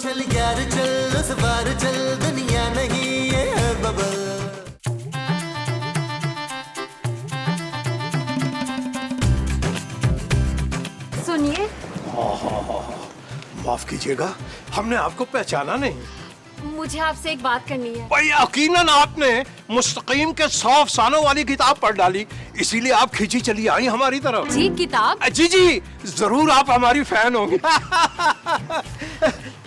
चल यार चल, उस बार चल, दुनिया नहीं ये है बबल। सुनिए। माफ कीजिएगा, हमने आपको पहचाना नहीं। मुझे आपसे एक बात करनी है। भाई यकीनन आपने मुस्तकीम के 100 अफसानों वाली किताब पढ़ डाली, इसीलिए आप खींची चली आई हमारी तरफ। जी किताब? जी जी जरूर, आप हमारी फैन होंगे।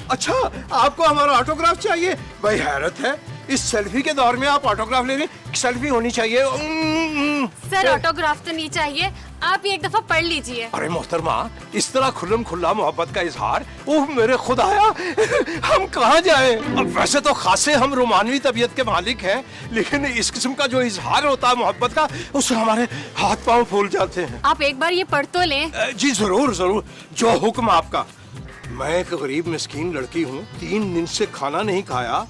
अच्छा, आपको हमारा ऑटोग्राफ चाहिए? भाई हैरत है, इस सेल्फी के दौर में आप ऑटोग्राफ ले रहे हैं। सेल्फी होनी चाहिए। सर ऑटोग्राफ तो नहीं चाहिए, आप ये एक दफा पढ़ लीजिए। अरे मोहतरमा, इस तरह खुल्लम खुल्ला मोहब्बत का इजहार, ओह मेरे खुदाया, हम कहाँ जाएं? अब वैसे तो खासे हम रोमानवी तबीयत के मालिक हैं, लेकिन इस किस्म का जो इजहार होता है मोहब्बत का, उससे हमारे हाथ पांव फूल जाते हैं। आप एक बार ये पढ़ तो लें। जी जरूर जरूर, जो हुक्म आपका। मैं एक गरीब मिस्कीन लड़की हूँ, 3 दिन से खाना नहीं खाया,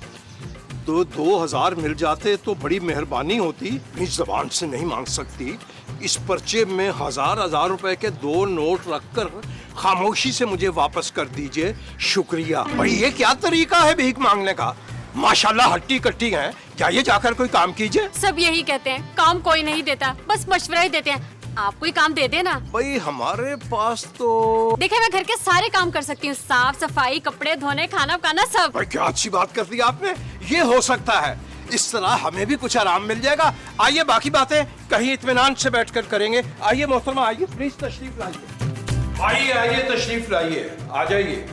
तो 2000 मिल जाते तो बड़ी मेहरबानी होती। अपनी जबान से नहीं मांग सकती। इस पर्चे में हजार रुपए के 2 नोट रखकर खामोशी से मुझे वापस कर दीजिए, शुक्रिया। भाई ये क्या तरीका है भीख मांगने का? माशाल्लाह हट्टी कट्टी हैं, जाइए जाकर कोई काम कीजिए। सब यही कहते हैं, काम कोई नहीं देता, बस मशवरा ही देते हैं। आप कोई काम दे देना। भाई हमारे पास तो देखिए, मैं घर के सारे काम कर सकती हूँ, साफ सफाई, कपड़े धोने, खाना पकाना, सब। भाई क्या अच्छी बात कर दी आपने, ये हो सकता है। इस तरह हमें भी कुछ आराम मिल जाएगा। आइए बाकी बातें कहीं इत्मीनान से बैठकर करेंगे। आइए मोहतरमा, आइए प्लीज तशरीफ लाइए। आइए आइए तशरीफ लाइए, आ जाइए।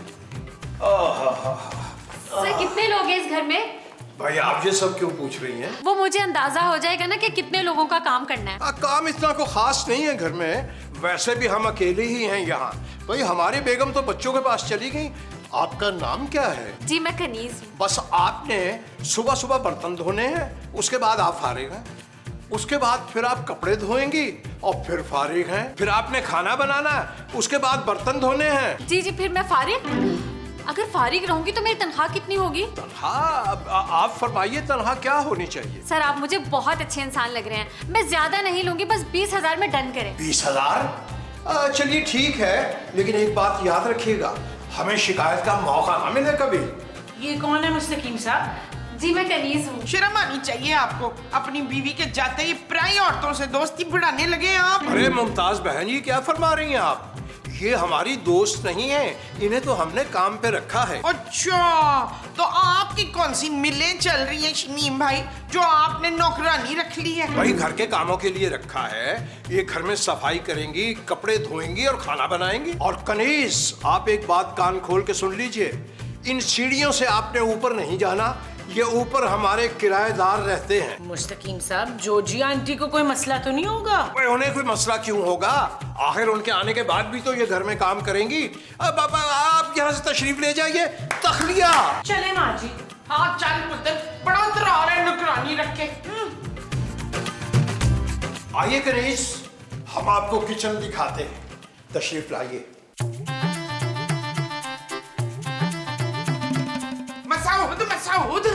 सर कितने लोग हैं इस घर में? भाई आप ये सब क्यों पूछ रही हैं? वो मुझे अंदाजा हो जाएगा ना कि कितने लोगों का काम करना है। काम इतना को खास नहीं है घर में, वैसे भी हम अकेले ही हैं यहाँ। भाई हमारी बेगम तो बच्चों के पास चली गई। आपका नाम क्या है? जी मैं कनीज हूँ। बस आपने सुबह सुबह बर्तन धोने हैं, उसके बाद आप फारिग हैं। उसके बाद फिर आप कपड़े धोएंगी और फिर फारिग हैं। फिर आपने खाना बनाना है, उसके बाद बर्तन धोने हैं। जी जी, फिर मैं फारिग। अगर फारिग रहूंगी तो मेरी तनख्वाह कितनी होगी? तनख्वाह आप फरमाइए, तनख्वाह क्या होनी चाहिए? सर आप मुझे बहुत अच्छे इंसान लग रहे हैं, मैं ज्यादा नहीं लूंगी, बस 20,000 में डन करें। 20,000? चलिए ठीक है, लेकिन एक बात याद रखिएगा, हमें शिकायत का मौका ना मिले कभी। ये कौन है मुस्तकीम साहब? जी मैं कनीज हूँ। शर्म आनी चाहिए आपको, अपनी बीवी के जाते ही पराई औरतों से दोस्ती बढ़ाने लगे आप। अरे मुमताज बहन जी, क्या फरमा रही हैं आप? ये हमारी दोस्त नहीं है, इन्हें तो हमने काम पे रखा है। अच्छा, तो आपकी कौन सी मिलें चल रही हैं शमीम भाई, जो आपने नौकरानी रख ली है? भाई घर के कामों के लिए रखा है। ये घर में सफाई करेंगी, कपड़े धोएंगी और खाना बनाएंगी। और कनीज, आप एक बात कान खोल के सुन लीजिए, इन सीढ़ियों से आपने ऊपर नहीं जाना, ये ऊपर हमारे किराएदार रहते हैं। मुस्तकीम साहब, जोजी आंटी को कोई मसला तो नहीं होगा? उन्हें कोई मसला क्यों होगा? आखिर उनके आने के बाद भी तो ये घर में काम करेंगी। अब आप यहाँ से तशरीफ ले जाइए। तखलिया चले माँ जी। हाँ चल पुत्र, बड़ा तरार है नौकरानी रख के। आइए कनीज, हम आपको किचन दिखाते हैं, तशरीफ लाइए। मसाउद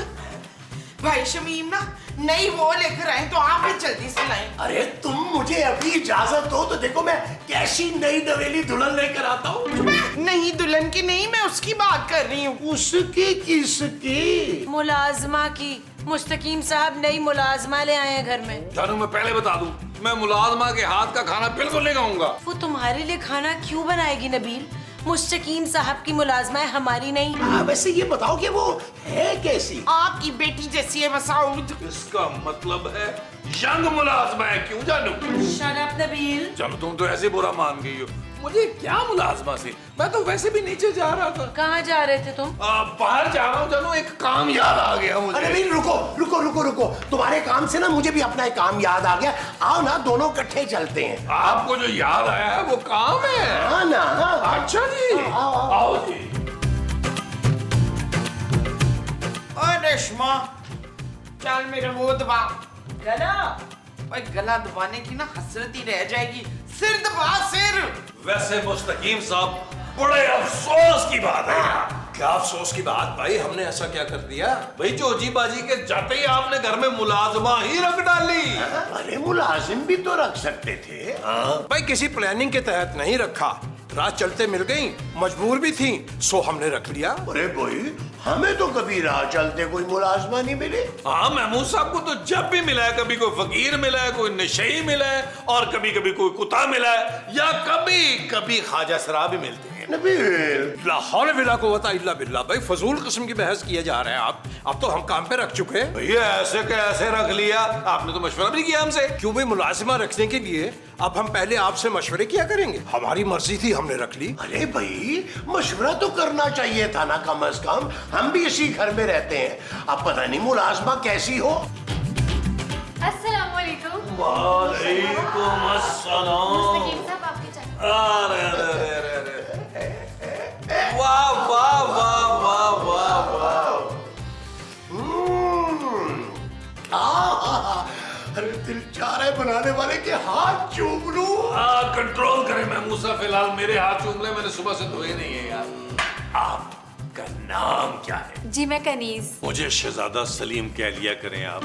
भाई, शमीम ना नई वो लेकर आए, तो आप भी जल्दी से लाएं। अरे तुम मुझे अभी इजाजत दो तो देखो मैं कैसी नई नवेली दुल्हन लेकर आता हूँ। नहीं दुल्हन की नहीं, मैं उसकी बात कर रही हूँ। उसकी किसकी? मुलाजमा की। मुस्तकीम साहब नई मुलाजमा ले आए हैं घर में। जानू मैं पहले बता दूं, मैं मुलाजमा के हाथ का खाना बिल्कुल नहीं खाऊंगा। वो तुम्हारे लिए खाना क्यों बनाएगी नबील? मुस्तकीम साहब की मुलाजमा है, हमारी नहीं। वैसे ये बताओ कि वो है कैसी? आपकी बेटी जैसी है मसाउद। इसका मतलब है यंग मुलाजमा है। क्यों जानू? Shut up Nabeel. जानू तुम तो ऐसे बुरा मान गई हो, मुझे क्या मुलाजमा से, मैं तो वैसे भी नीचे जा रहा था। कहाँ जा रहे थे तुम? बाहर जा रहा हूँ जानू, एक काम याद आ गया मुझे। अरे नहीं, रुको रुको रुको रुको, तुम्हारे काम से ना मुझे भी अपना एक काम याद आ गया। आओ ना, दोनों इकट्ठे चलते हैं। आपको जो याद आया है वो काम है? हाँ ना। अच्छा जी, आओ जी। रेशमा चल मेरे वो दबा गला। भाई गला दबाने की ना हसरत ही रह जाएगी, सिर दबा सिर। वैसे मुस्तकीम साहब, बड़े अफसोस की बात है। क्या अफसोस की बात भाई, हमने ऐसा क्या कर दिया? भाई जोजी बाजी के जाते ही आपने घर में मुलाजमा ही रख डाली। अरे मुलाजिम भी तो रख सकते थे। भाई किसी प्लानिंग के तहत नहीं रखा, रात चलते मिल गई, मजबूर भी थी, सो हमने रख लिया। अरे भाई, हमें तो कभी राह चलते कोई मुलाजमा नहीं मिले। हाँ, महमूद साहब को तो जब भी मिला है, कभी कोई फकीर मिला है, कोई नशई मिला है, और कभी कभी कोई कुत्ता मिला है, या कभी कभी ख्वाजा सरा भी मिलते हैं। नबील, ला हौल वला कुव्वता इल्ला बिल्लाह। भाई फजूल किस्म की बहस किए जा रहे हैं आप। अब तो हम काम पे रख चुके हैं। भैया ऐसे कैसे रख लिया? आपने तो मशवरा भी किया हमसे। क्यों भाई, मुलाजिमा रखने के लिए अब हम पहले आपसे मशवरे किया करेंगे? हमारी मर्जी थी, हमने रख ली। अरे भाई, मशवरा तो करना चाहिए था ना, कम से कम। हम भी इसी घर में रहते हैं। अब पता नहीं मुलाजमा कैसी हो। अस्सलाम वालेकुम। वालेकुम अस्सलाम। मुस्तकीम साहब, आपकी चाय। अरे अरे अरे अरे वाह वाह वाह वाह वाह वाह। अरे दिल चाह रहा है बनाने वाले के हाथ चूम लूं। कंट्रोल करें महमूद साहब, फिलहाल मेरे हाथ चूम ले, मैंने सुबह से धोए नहीं है यार। आपका नाम क्या है? जी मैं कनीज। मुझे शहजादा सलीम कह लिया करें आप।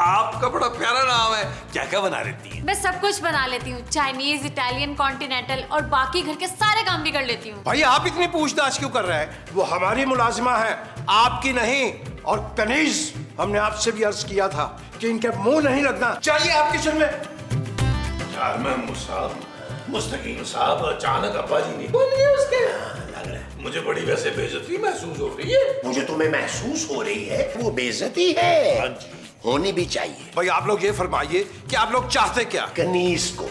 आपका बड़ा प्यारा नाम है। क्या क्या बना लेती हैं? मैं सब कुछ बना लेती हूँ, चाइनीज, इटालियन, कॉन्टिनेंटल और बाकी घर के सारे काम भी कर लेती हूँ। भाई आप इतनी पूछताछ क्यों कर रहे हैं? वो हमारी मुलाजिमा है, आपकी नहीं। और कनीज, हमने आपसे भी अर्ज किया था कि इनके मुंह नहीं लगना चाहिए आप किचन में। यार महमूद साहब, मुस्तकीम साहब, अचानक अब्बा जी नहीं बोल गए उसके। लग रहा है मुझे बड़ी वैसे बेइज्जती महसूस हो रही है। मुझे तुम्हें महसूस हो रही है, वो बेइज्जती है। हाँ जी। होनी भी चाहिए। भाई आप लोग ये फरमाइए कि आप लोग चाहते क्या? कनीज को।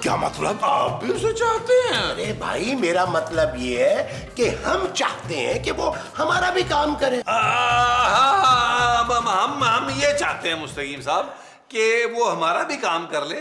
क्या मतलब? आप भी उसे चाहते हैं? अरे भाई, मेरा मतलब ये है कि हम चाहते हैं कि वो हमारा भी काम करे। हम ये चाहते हैं मुस्तकीम साहब कि वो हमारा भी काम कर ले।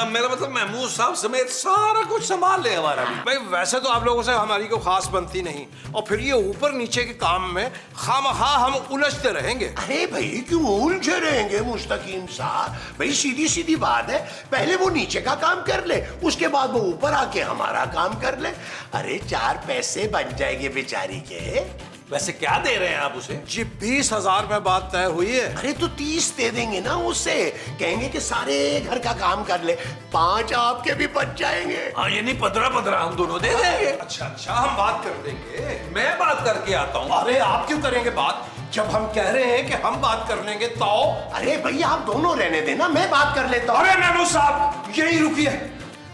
मेरा मतलब महमूद साहब समेत सारा कुछ संभाल ले हमारा भी। भाई वैसे तो आप लोगों से हमारी को खास बनती नहीं, और फिर ये ऊपर नीचे के काम में खामखा हम उलझते रहेंगे। अरे भाई, क्यों उलझे रहेंगे मुस्तकीम साहब? भाई सीधी सीधी बात है, पहले वो नीचे का काम कर ले, उसके बाद वो ऊपर आके हमारा काम कर ले। अरे 4 पैसे बन जाएंगे बेचारी के। वैसे क्या दे रहे हैं आप उसे? जी 20,000 में बात तय हुई है। अरे तो 30 दे देंगे ना उससे, कहेंगे कि सारे घर का काम कर ले, 5 आपके भी बच जाएंगे। हाँ, ये नहीं 15-15 हम दोनों दे देंगे। अच्छा हम बात कर लेंगे। मैं बात करके आता हूँ। अरे आप क्यों करेंगे बात, जब हम कह रहे हैं कि हम बात कर लेंगे तो? अरे भैया, आप दोनों रहने देना, मैं बात कर लेता हूँ। अरे महमूद साहब, यही रुकिए,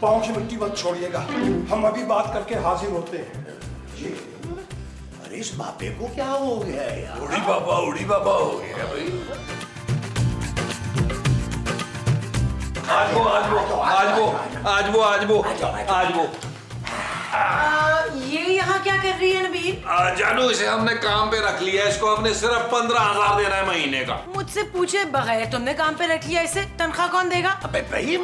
पाँव की मिट्टी मत छोड़िएगा, हम अभी बात करके हाजिर होते हैं। अरे इस बापे को क्या हो गया है यार? उड़ी बाबा हो गया भाई। आज वो ये यहाँ क्या कर रही है नबील? जानू, इसे हमने काम पे रख लिया है। इसको हमने सिर्फ 15,000 देना है महीने का। मुझसे पूछे बगैर तुमने काम पे रख लिया इसे? तनख्वाह कौन देगा? अबे भाई,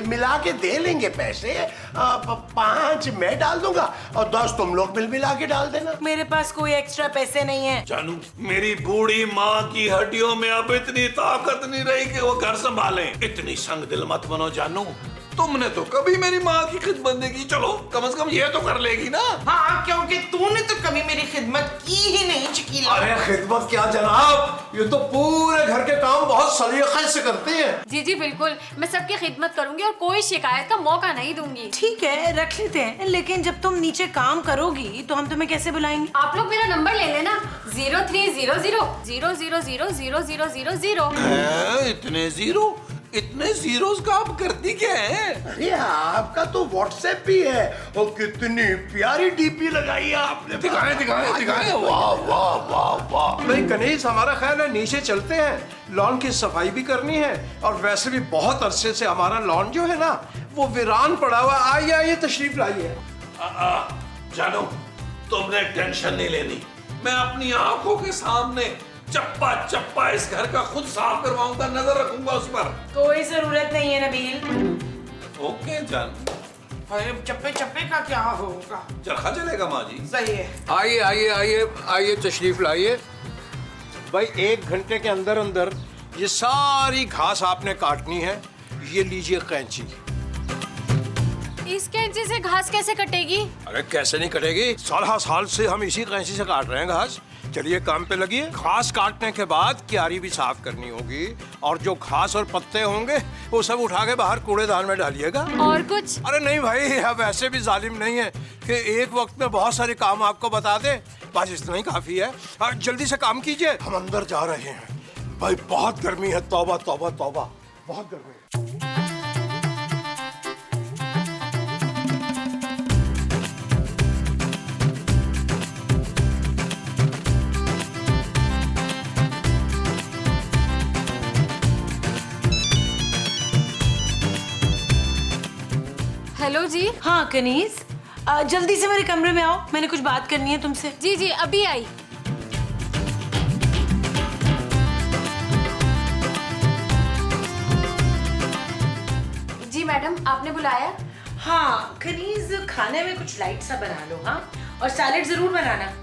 मिला के दे लेंगे पैसे। 5 मैं डाल दूंगा और 10 तुम लोग मिला के डाल देना। मेरे पास कोई एक्स्ट्रा पैसे नहीं है। जानू, मेरी बूढ़ी माँ की हड्डियों में अब इतनी ताकत नहीं रही कि वो घर संभाले। इतनी संग दिल मत बनो जानू, तुमने तो कभी मेरी माँ की खिदमत नहीं की, चलो कम से कम ये तो कर लेगी ना। हाँ, क्योंकि तूने तो कभी मेरी खिदमत की ही नहीं शकीला। अरे खिदमत क्या जनाब, ये तो पूरे घर के काम बहुत सलीके से करते हैं। जी जी बिल्कुल, मैं सबकी खिदमत करूंगी और कोई शिकायत का मौका नहीं दूंगी। ठीक है, रख लेते हैं, लेकिन जब तुम नीचे काम करोगी तो हम तुम्हें कैसे बुलाएंगे? आप लोग मेरा नंबर ले लेना, 0300000000। इतने जीरोस का आप करती क्या है? अरे आपका तो व्हाट्सएप भी है, और कितनी प्यारी डीपी लगाई है आपने। दिखाएं। वाह वाह वाह वाह। भाई कनीज, हमारा ख्याल है नीचे चलते हैं, लॉन की सफाई भी करनी है, और वैसे भी बहुत अरसे से हमारा लॉन जो है ना वो वीरान पड़ा हुआ। आइए तशरीफ लाइए। जानू, तुमने टेंशन नहीं लेनी, मैं अपनी आंखों के सामने चप्पा चप्पा इस घर का खुद साफ करवाऊंगा, नजर रखूंगा उस पर। कोई जरूरत नहीं है नबील। ओके जान। अरे चप्पे चप्पे का क्या होगा? चरखा चलेगा माँ जी। सही है। आइए तशरीफ लाइए। भाई 1 घंटे के अंदर अंदर ये सारी घास आपने काटनी है। ये लीजिए कैंची। इस कैंची से घास कैसे कटेगी? अरे कैसे नहीं कटेगी, साल से हम इसी कैंची से काट रहे हैं घास। चलिए काम पे लगिए। घास काटने के बाद क्यारी भी साफ करनी होगी और जो घास और पत्ते होंगे वो सब उठा के बाहर कूड़ेदान में डालिएगा। और कुछ? अरे नहीं भाई, अब ऐसे भी जालिम नहीं है कि एक वक्त में बहुत सारे काम आपको बता दे, बस इतना ही काफी है। और जल्दी से काम कीजिए, हम अंदर जा रहे हैं। भाई बहुत गर्मी है, तौबा तौबा तौबा, बहुत गर्मी है। हेलो जी। हाँ कनीज, जल्दी से मेरे कमरे में आओ, मैंने कुछ बात करनी है तुमसे। जी जी अभी आई। जी मैडम, आपने बुलाया? हाँ कनीज, खाने में कुछ लाइट सा बना लो। हाँ, और सैलेड जरूर बनाना।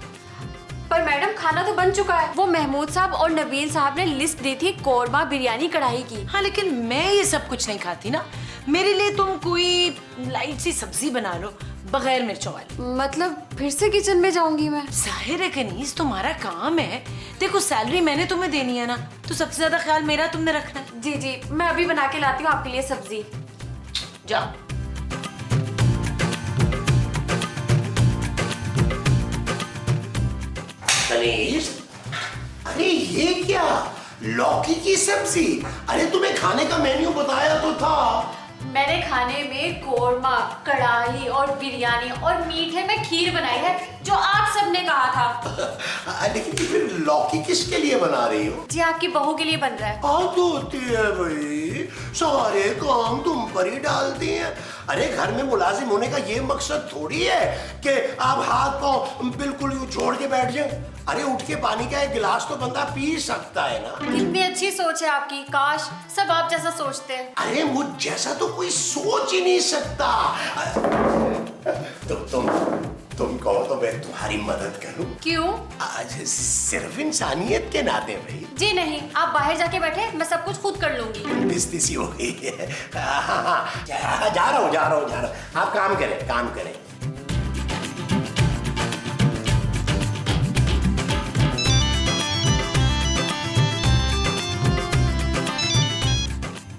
पर मैडम खाना तो बन चुका है। वो महमूद साहब और नबील साहब ने लिस्ट दी थी कोरमा बिरयानी कढ़ाई की। हाँ लेकिन मैं ये सब कुछ नहीं खाती ना, मेरे लिए तुम कोई लाइट सी सब्जी बना लो बगैर मिर्चों वाली। मतलब फिर से किचन में जाऊंगी मैं? जाहिर है कनीज, तुम्हारा काम है। देखो सैलरी मैंने तुम्हें देनी है ना, तो सबसे ज्यादा ख्याल मेरा तुमने रखना है। जी जी, मैं अभी बना के लाती हूँ आपके लिए सब्जी। जाओ। कनीज, अरे ये क्या, लौकी की सब्जी? अरे तुम्हें खाने का मेन्यू बताया तो था। मैंने खाने में कोरमा, कढ़ाई और बिरयानी और मीठे में खीर बनाई है, जो आप सबने कहा था। लेकिन फिर लौकी किसके लिए बना रही हो? जी आपकी बहू के लिए बन रहा है। आदत होती है भाई, सारे काम तुम पर ही डालती हैं। अरे घर में मुलाजिम होने का ये मकसद थोड़ी है कि आप हाथ पांव बिल्कुल यूं छोड़ के बैठ जाए। अरे उठ के पानी का एक गिलास तो बंदा पी सकता है ना। कितनी अच्छी सोच है आपकी, काश सब आप जैसा सोचते हैं। अरे मुझ जैसा तो कोई सोच ही नहीं सकता। तुम कहो तो मैं तुम्हारी मदद करूं? क्यों? आज सिर्फ इंसानियत के नाते भाई। जी नहीं, आप बाहर जाके बैठे, मैं सब कुछ खुद कर लूंगी। बिस्ती हो गई है। हाँ, जा रहा हूँ। आप काम करें।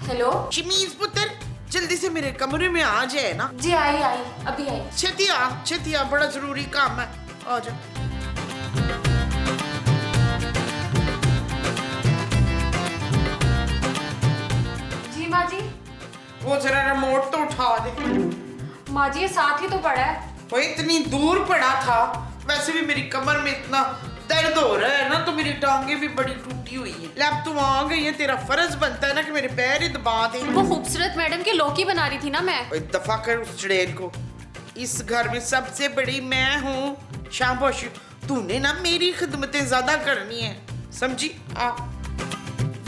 हेलो शमीज पुत्र, जल्दी से मेरे कमरे में आ जाए ना। जी, आई अभी आई। छेती आ, बड़ा जरूरी काम है। आ जा। जी माँ जी। वो जरा रिमोट तो उठा दे। माँ जी ये साथ ही तो पड़ा है। वो इतनी दूर पड़ा था। वैसे भी मेरी कमर में इतना दर्द हो रहा है ना, तो मेरी टांगे भी बड़ी टूटी हुई है। ले अब तुम आ गई है, तेरा फर्ज बनता है ना कि मेरे पैर ही दबा दे। वो खूबसूरत मैडम की लौकी बना रही थी ना मैं। दफा कर उस चुड़ैल को। इस घर में सबसे बड़ी मैं हूँ। शाबाश, तूने ना मेरी खिदमतें ज्यादा करनी है, समझी? आ।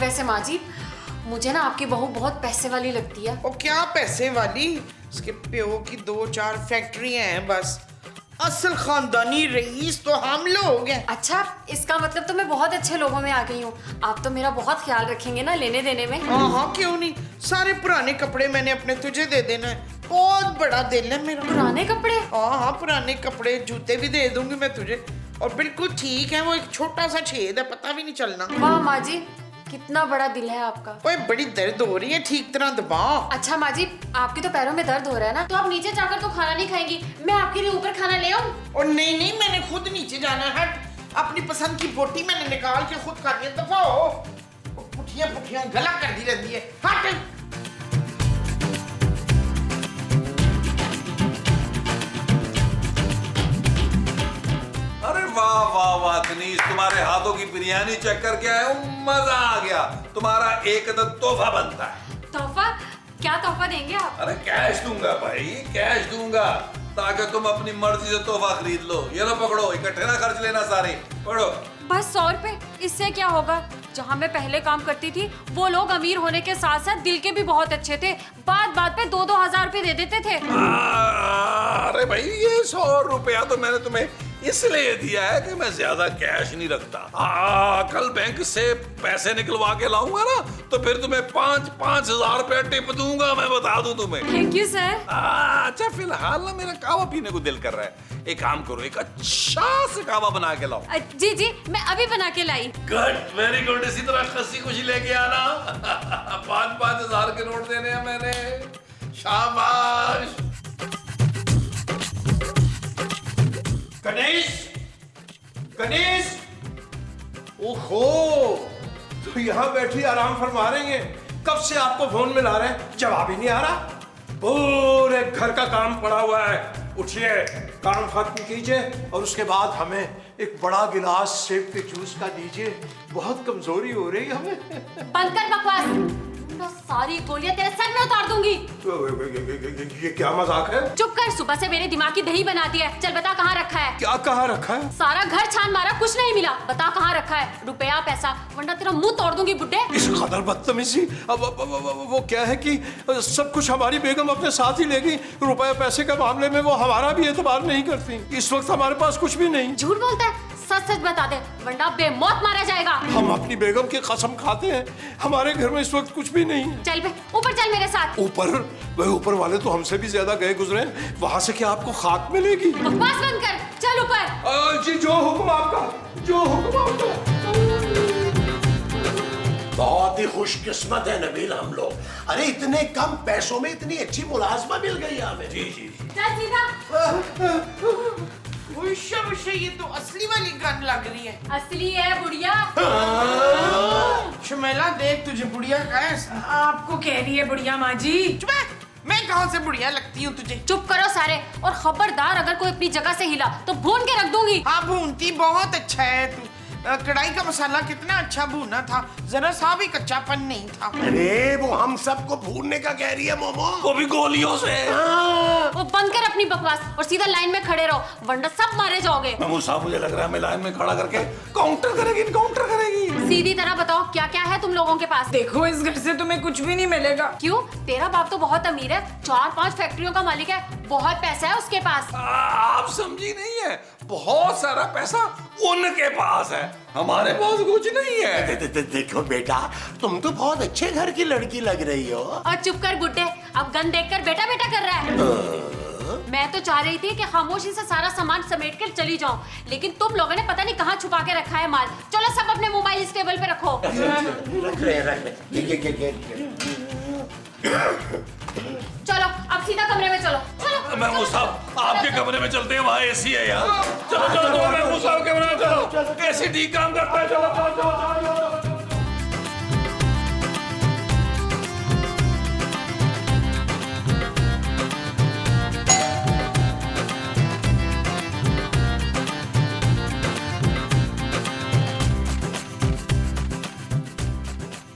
वैसे माँ जी, मुझे ना आपकी बहू बहुत पैसे वाली लगती है। वो क्या पैसे वाली? उसके प्यो की 2-4 फैक्ट्रियां हैं बस। असल खानदानी रईस तो हम लोग हैं। अच्छा, इसका मतलब तो मैं बहुत अच्छे लोगों में आ गई हूँ। आप तो मेरा बहुत ख्याल रखेंगे ना लेने देने में। हाँ, क्यों नहीं। सारे पुराने कपड़े मैंने अपने तुझे दे देना है। बहुत बड़ा दिल है मेरा। पुराने कपड़े? हाँ, पुराने कपड़े, जूते भी दे दूंगी मैं तुझे। और बिल्कुल ठीक है, वो एक छोटा सा छेद है, पता भी नहीं चलना। वाह माँ जी, कितना बड़ा दिल है आपका। ओए बड़ी दर्द हो रही है, ठीक तरह दबा। अच्छा माँ जी, आपके तो पैरों में दर्द हो रहा है ना, तो आप नीचे जाकर तो खाना नहीं खाएंगी, मैं आपके लिए ऊपर खाना ले आऊं? और नहीं, मैंने खुद नीचे जाना है। हट, अपनी पसंद की बोटी मैंने निकाल के खुद खानी है। दफा हो। पुठियां गला कर दी रहती है। हट। अरे वाह तनीश, तुम्हारे हाथों की बिरयानी चेक करके आया हूँ, मजा आ गया। तुम्हारा एक तोहफा बनता है। तोहफा? क्या तोहफा देंगे आप? अरे कैश दूंगा भाई, कैश दूंगा, ताकि तुम अपनी मर्जी से तोहफा खरीद लो। ये लो पकड़ो, इकट्ठे ना खर्च लेना सारे, पकड़ो। बस 100 रुपए, इससे क्या होगा? जहाँ मैं पहले काम करती थी वो लोग अमीर होने के साथ साथ दिल के भी बहुत अच्छे थे। बात पे 2-2 हजार रुपए दे देते थे। अरे भाई, ये 100 रुपया तो मैंने तुम्हें इसलिए दिया है कि मैं ज्यादा कैश नहीं रखता। कल बैंक से पैसे निकलवा के लाऊंगा ना तो फिर तुम्हें 5,000 रुपए टिप दूंगा, मैं बता दूं तुम्हें। Thank you sir. अच्छा फिलहाल ना मेरा कावा पीने को दिल कर रहा है। एक काम करो, एक अच्छा से कावा बना के लाओ। जी जी, मैं अभी बना के लाई। Good, very good. इसी तरह खुशी खुशी लेके आना। 5,000 के नोट देने हैं मैंने। शाबाश। गणेश, गणेश, ओहो, तो यहाँ बैठी आराम फरमा रही हैं। कब से आपको फोन मिला रहे हैं, जवाब ही नहीं आ रहा। पूरे घर का काम पड़ा हुआ है। उठिए, काम खत्म कीजिए और उसके बाद हमें एक बड़ा गिलास सेब के जूस का दीजिए। बहुत कमजोरी हो रही है हमें। बंद कर बकवास, सारी गोलियां तेरे सर में उतार दूंगी। ये क्या मजाक है? चुप कर, सुबह से मेरे दिमाग की दही बना दी है। चल बता कहाँ रखा है? क्या कहाँ रखा है? सारा घर छान मारा, कुछ नहीं मिला। बता कहाँ रखा है? रुपया पैसा, वरना तेरा मुंह तोड़ दूंगी बुड्ढे। इस कदर बदतमीजी। अब वो क्या है कि सब कुछ हमारी बेगम अपने साथ ही लेगी। रुपए पैसे के मामले में वो हमारा भी एतबार नहीं करती। इस वक्त हमारे पास कुछ भी नहीं। झूठ बोलता है, सच सच बता दे वरना बेमौत मारा जाएगा। हम अपनी बेगम की कसम खाते हैं, हमारे घर में इस वक्त कुछ भी नहीं है। चल बे, ऊपर चल मेरे साथ। ऊपर? वह ऊपर वाले तो हमसे भी ज्यादा गए गुजरे, वहां से क्या आपको खाक मिलेगी? बकवास बंद कर, चल ऊपर। जी, जो हुक्म आपका, जो हुक्म आपका। बहुत ही खुशकिस्मत है नबील हम लोग। अरे इतने कम पैसों में इतनी अच्छी मुलाजमा मिल गई हमें। जी जी। चल सीधा। उश्शे, ये तो असली वाली गन लग रही है। असली है बुढ़िया। शमेला देख, तुझे बुढ़िया कहा? आपको कह रही है बुढ़िया माँ जी। चुप है, मैं कहाँ से बुढ़िया लगती हूँ तुझे? चुप करो सारे, और खबरदार अगर कोई अपनी जगह से हिला तो भून के रख दूंगी। हाँ, भूनती बहुत अच्छा है तू। कढ़ाई का मसाला कितना अच्छा भूना था, जरा सा भी कच्चापन नहीं था। अरे वो हम सबको भूनने का कह रही है मोमो। वो भी गोलियों से। वो बंद कर अपनी बकवास और सीधा लाइन में खड़े रहो, वरना सब मारे जाओगे। महमूद साहब, मुझे लग रहा है मैं लाइन में खड़ा करके काउंटर करेगी, इनकाउंटर करेगी। सीधी तरह बताओ क्या क्या है तुम लोगों के पास? देखो, इस घर से तुम्हें कुछ भी नहीं मिलेगा। क्यों? तेरा बाप तो बहुत अमीर है, 4-5 फैक्ट्रियों का मालिक है, बहुत पैसा है उसके पास। आप समझी नहीं है, बहुत सारा पैसा उनके पास है, हमारे पास कुछ नहीं है। देखो बेटा, तुम तो बहुत अच्छे घर की लड़की लग रही हो। और चुप कर बुड्ढे, अब गन देखकर बेटा बेटा कर रहा है। मैं तो चाह रही थी कि खामोशी से सारा सामान समेट कर चली जाऊं, लेकिन तुम लोगों ने पता नहीं कहाँ छुपा के रखा है माल। चलो सब अपने मोबाइल इस टेबल पे रखो। रख रहे। चलो अब सीधा कमरे में चलो। चलो महमूद साहब, आपके कमरे में चलते हैं, वहाँ एसी है यार। चलो चलो चलो, महमूद साहब के कमरे में चलो, एसी ठीक काम करता है। चलो चलो चलो चलो।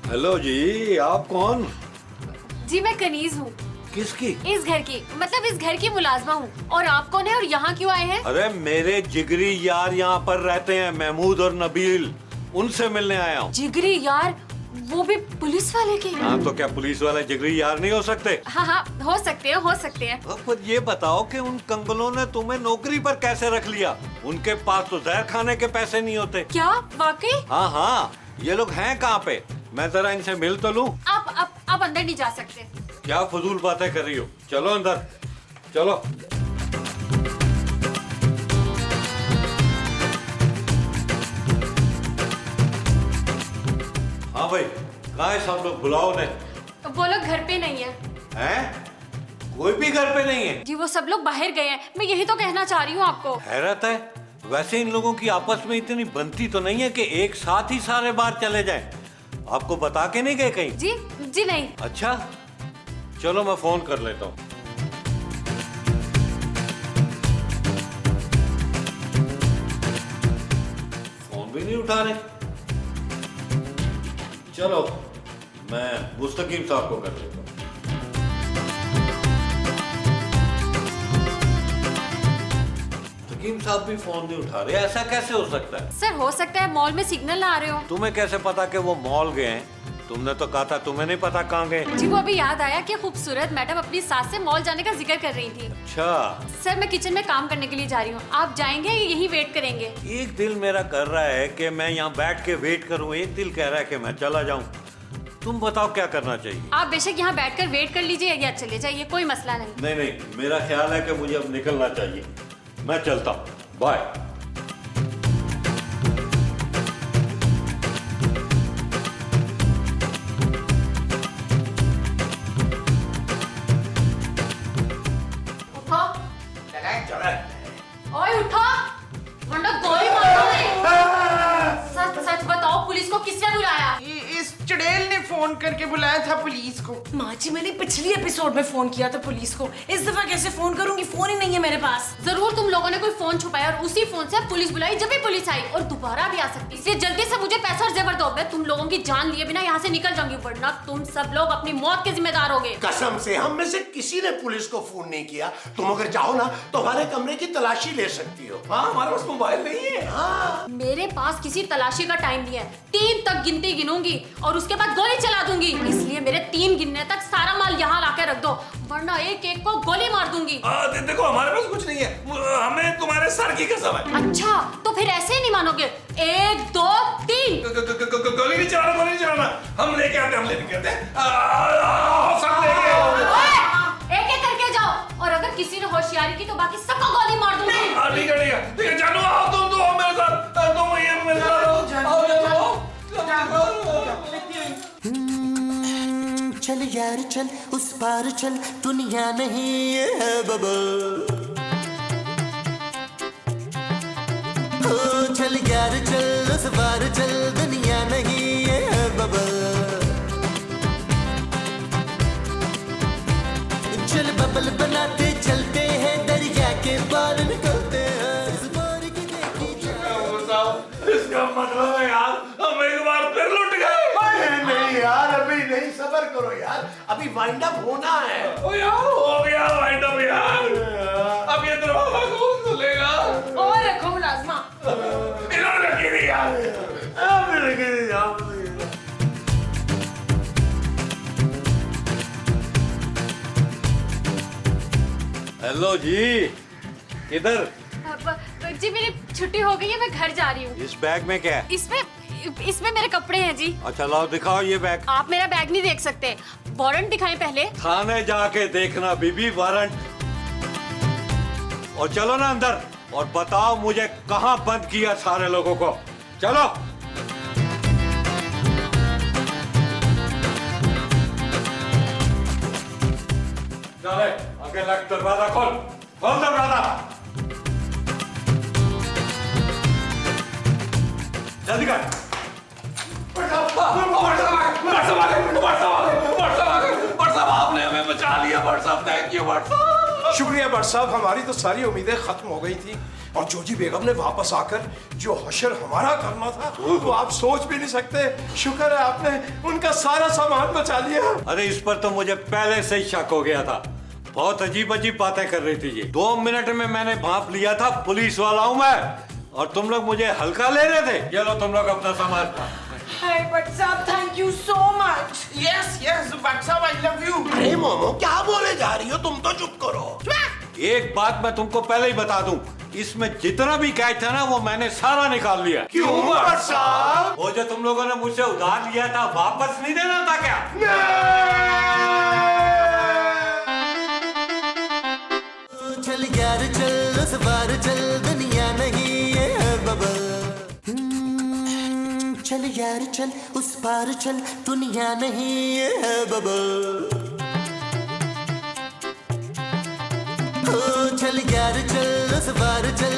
हेलो जी, आप कौन? जी मैं कनीज हूँ, किसकी? इस घर की, मतलब इस घर की मुलाजमा हूँ। और आप कौन है और यहाँ क्यों आए हैं? अरे मेरे जिगरी यार यहाँ पर रहते हैं, महमूद और नबील, उनसे मिलने आया हूँ। जिगरी यार? वो भी पुलिस वाले के? हाँ, तो क्या पुलिस वाले जिगरी यार नहीं हो सकते? हाँ हाँ, हो सकते हैं, हो सकते हैं। पर ये बताओ कि उन कंगलों ने तुम्हें नौकरी पर कैसे रख लिया? उनके पास तो जहर खाने के पैसे नहीं होते। क्या वाकई? हाँ हाँ, ये लोग हैं कहाँ पे? मैं जरा इनसे मिल तो लूं। आप अंदर नहीं जा सकते। क्या फजूल बातें कर रही हो? चलो अंदर, चलो। हाँ भाई, कहाँ है सब लोग? बुलाओ ने। वो लोग घर पे नहीं है। हैं? कोई भी घर पे नहीं है? जी वो सब लोग बाहर गए हैं, मैं यही तो कहना चाह रही हूँ आपको। हैरत है, वैसे इन लोगों की आपस में इतनी बनती तो नहीं है कि एक साथ ही सारे बार चले जाएं। आपको बता के नहीं गए कहीं? जी नहीं। अच्छा, चलो मैं फोन कर लेता हूँ। फोन भी नहीं उठा रहे। चलो मैं मुस्तकीम साहब को कर लेता हूँ। मुस्तकीम साहब भी फोन नहीं उठा रहे, ऐसा कैसे हो सकता है? सर हो सकता है मॉल में सिग्नल ना आ रहे हो। तुम्हें कैसे पता कि वो मॉल गए हैं? तुमने तो कहा था तुम्हें नहीं पता कहाँ गए। जी वो अभी याद आया कि खूबसूरत मैडम अपनी सास से मॉल जाने का जिक्र कर रही थी। अच्छा, सर मैं किचन में काम करने के लिए जा रही हूँ, आप जाएंगे या यहीं वेट करेंगे? एक दिल मेरा कर रहा है कि मैं यहाँ बैठ के वेट करूँ, एक दिल कह रहा है कि मैं चला जाऊँ। तुम बताओ क्या करना चाहिए। आप बेशक यहाँ बैठकर वेट कर लीजिए या चले जाइए, कोई मसला नहीं। नहीं नहीं, मेरा ख्याल है कि मुझे अब निकलना चाहिए। मैं चलता हूँ, बाय। ओए उठो, वरना गोली मार दूंगी। सच सच बताओ पुलिस को किसने बुलाया? इस चुड़ैल ने फोन करके बुलाया था पुलिस को। माँ जी मैंने पिछली एपिसोड में फोन किया था पुलिस को, इस दफा कैसे फोन करूंगी? फोन ही नहीं है मेरे पास। जरूर तुम लोगों ने कोई फोन छुपाया और उसी फोन से पुलिस बुलाई जब भी पुलिस आई, और दोबारा भी आ सकती है। इसलिए जल्दी से मुझे पैसा और जेवर दो, मैं तुम लोगों की जान लिए बिना यहाँ से निकल जाऊंगी, वरना तुम सब लोग अपनी मौत के जिम्मेदार होगे। कसम से हम में से किसी ने पुलिस को फोन नहीं किया। तुम अगर चाहो ना तो हमारे कमरे की तलाशी ले सकती हो। हाँ, हमारे पास मोबाइल नहीं है। हाँ, मेरे पास किसी तलाशी का टाइम नहीं है। 3 तक गिनती गिनूंगी और उसके बाद गोली चला दूंगी, इसलिए मेरे 3 गिनने तक सारा माल यहाँ लाके रख दो, वरना एक एक को गोली मार दूंगी। देखो हमारे पास कुछ नहीं है, हमें तुम्हारे सर की कसम है। अच्छा तो फिर ऐसे ही नहीं मानोगे? 1 2 3 गोली नहीं चलाना, गोली नहीं चलाना। हम लेके आते, हम लेके आते। सब लेके एक एक करके जाओ, और अगर किसी ने होशियारी की तो बाकी सबको गोली मार दूंगी। ठीक है ठीक है ठीक है, जानू आओ, तुम तो आओ मेरे साथ, तुम ये मेरे साथ आओ, आओ चल यार चल उस पार चल, दुनिया नहीं है बबल। ओ चल यार चल उस पार चल, दुनिया नहीं है बबल। चल बबल बनाते चलते हैं, दरिया के पार निकलते हैं। इस बार की देखी इसका मतलब है यार हम एक बार फिर लुट गए। नहीं यार, अभी नहीं, सब्र करो यार, अभी वाइंड अप होना है। ओ यार हो गया वाइंड अप यार, अब ये दरवाजा कौन खोलेगा? और रखो मुलाजमा। इन्होंने रखी थी यार, अब रखी थी यार। हेलो जी, किधर? जी मेरी छुट्टी हो गई है, मैं घर जा रही हूँ। इस बैग में क्या है? इसमें मेरे कपड़े हैं जी। अच्छा लाओ दिखाओ ये बैग। आप मेरा बैग नहीं देख सकते, वारंट दिखाएं पहले। थाने जाके देखना बीबी, वारंट। और चलो ना अंदर और बताओ मुझे कहाँ बंद किया सारे लोगों को। चलो चले आगे लग, दरवाजा खोल, खोल दरवाजा जल्दी कर। आपने हमें बचा लिया भट्ट साहब, थैंक यू भट्ट साहब। शुक्रिया भट्ट साहब, हमारी तो सारी उम्मीदें खत्म हो गई थी, और जोजी बेगम ने वापस आकर जो हशर हमारा करना था वो आप सोच भी नहीं सकते। शुक्र है आपने उनका सारा सामान बचा लिया। अरे इस पर तो मुझे पहले से ही शक हो गया था, बहुत अजीब अजीब बातें कर रही थी ये। 2 मिनट में मैंने भांप लिया था, पुलिस वाला हूं मैं, और तुम लोग मुझे हल्का ले रहे थे। ये लो तुम लोग अपना सामान। हाय भट्ट साहब, thank you so much. Yes yes Bhatt साहब, आई लव यू। अरे मोमो क्या बोले जा रही हो, तुम तो चुप करो। एक बात मैं तुमको पहले ही बता दूं, इसमें जितना भी कैश था ना वो मैंने सारा निकाल लिया। क्यों भट्ट साहब? वो जो तुम लोगों ने मुझसे उधार लिया था वापस नहीं देना था क्या? चल यार चल उस पार चल, दुनिया नहीं है बबल। चल यार चल उस पार चल, दुनिया नहीं है बबल। ओ चल यार चल उस पार चल,